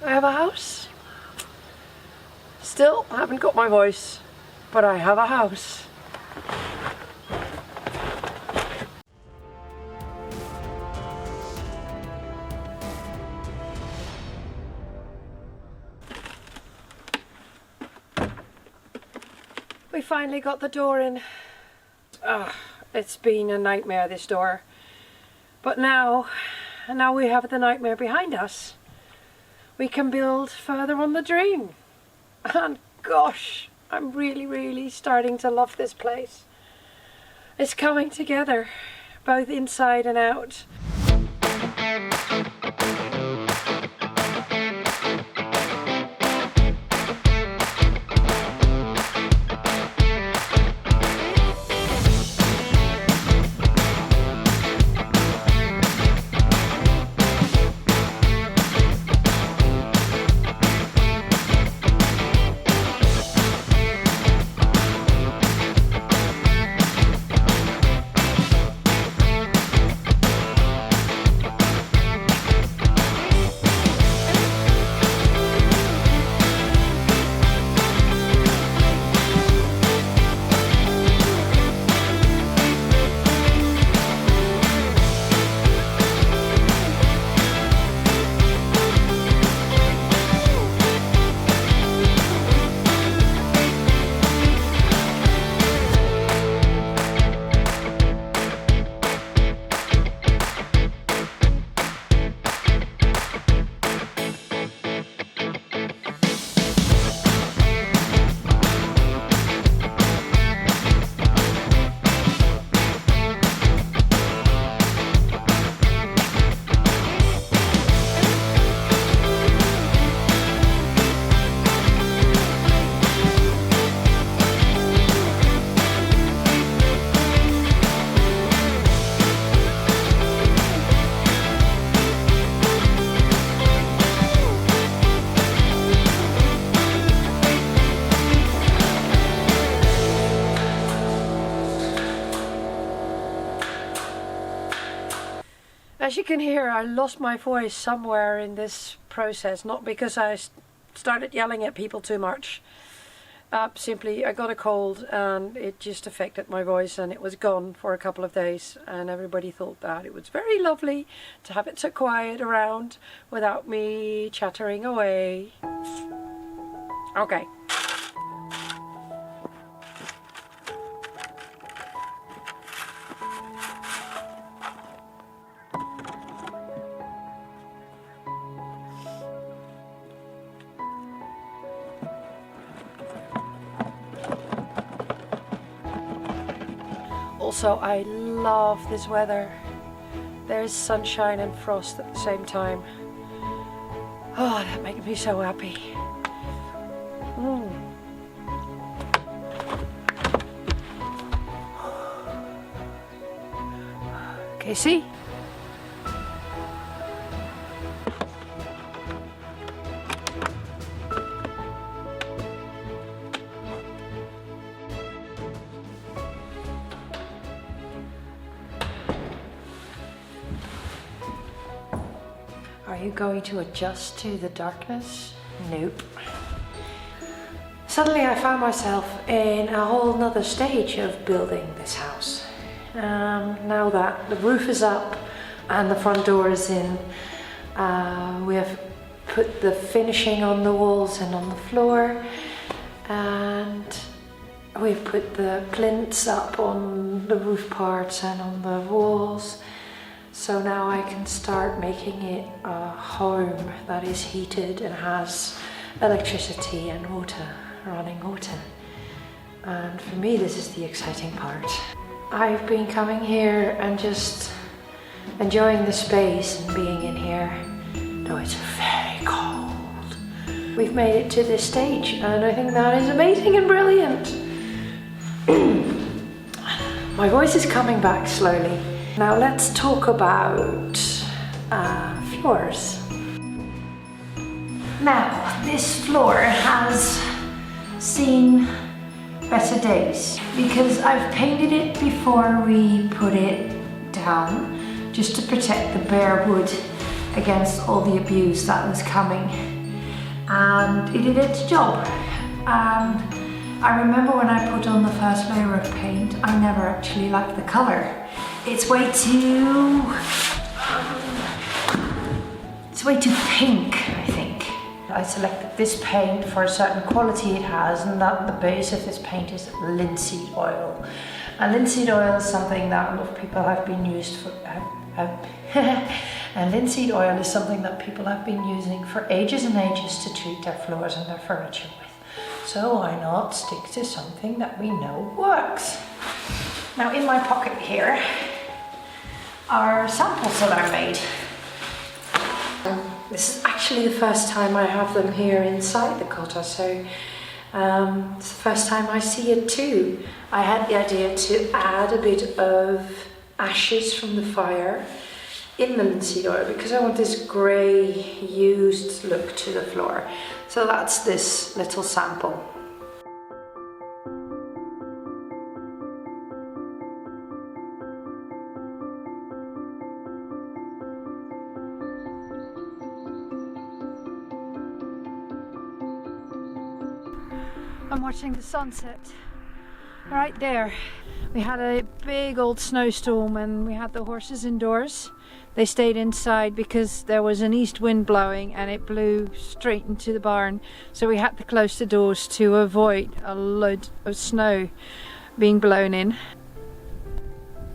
I have a house. Still haven't got my voice, but I have a house. We finally got the door in. It's been a nightmare, this door. But now we have the nightmare behind us. We can build further on the dream. And gosh, I'm really starting to love this place. It's coming together, both inside and out. As you can hear, I lost my voice somewhere in this process, not because I started yelling at people too much. Simply, I got a cold and it just affected my voice, and it was gone for a couple of days, and everybody thought that it was very lovely to have it so quiet around without me chattering away. Okay. Also, I love this weather. There's sunshine and frost at the same time. Oh, that makes me so happy. Okay, see? Are you going to adjust to the darkness? Nope. Suddenly I found myself in a whole nother stage of building this house. Now that the roof is up and the front door is in, we have put the finishing on the walls and on the floor, and we've put the plinths up on the roof parts and on the walls. So now I can start making it a home that is heated and has electricity and water, running water. And for me, this is the exciting part. I've been coming here and just enjoying the space and being in here, though it's very cold. We've made it to this stage, and I think that is amazing and brilliant. My voice is coming back slowly. Now let's talk about floors. Now, this floor has seen better days because I've painted it before we put it down, just to protect the bare wood against all the abuse that was coming. and it did its job. And I remember when I put on the first layer of paint, I never actually liked the colour. It's way too pink, I think. I selected this paint for a certain quality it has, and that the base of this paint is linseed oil. And linseed oil is something that a lot of people have been used for. And linseed oil is something that people have been using for ages and ages to treat their floors and their furniture with. So why not stick to something that we know works? Now in my pocket here are samples that I made. This is actually the first time I have them here inside the cottage, so it's the first time I see it too. I had the idea to add a bit of ashes from the fire in the linseed oil because I want this grey used look to the floor. So that's this little sample. I'm watching the sunset right there. We had a big old snowstorm and we had the horses indoors. They stayed inside because there was an east wind blowing and it blew straight into the barn. So we had to close the doors to avoid a load of snow being blown in.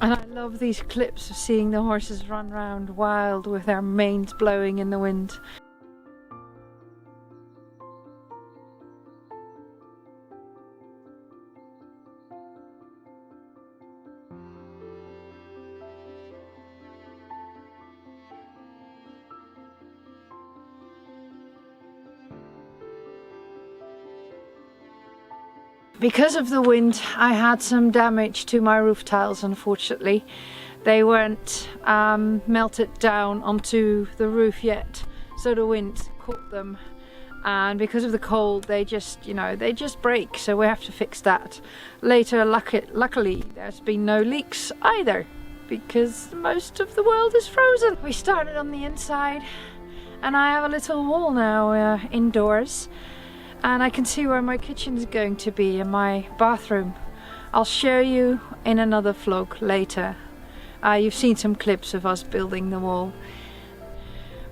And I love these clips of seeing the horses run around wild with their manes blowing in the wind. Because of the wind, I had some damage to my roof tiles, unfortunately. They weren't melted down onto the roof yet, so the wind caught them. And because of the cold, they just break, so we have to fix that. Later, luckily, there's been no leaks either, because most of the world is frozen. We started on the inside, and I have a little wall now indoors. And I can see where my kitchen is going to be and my bathroom. I'll show you in another vlog later. You've seen some clips of us building the wall.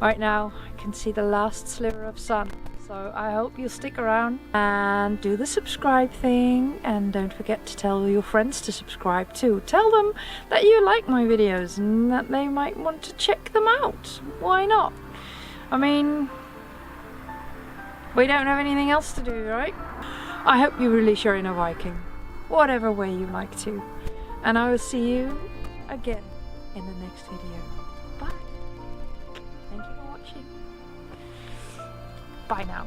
Right now I can see the last sliver of sun. So I hope you'll stick around and do the subscribe thing. And don't forget to tell your friends to subscribe too. Tell them that you like my videos and that they might want to check them out. Why not? I mean, we don't have anything else to do, right? I hope you release your inner Viking, whatever way you like to. And I will see you again in the next video. Bye. Thank you for watching. Bye now.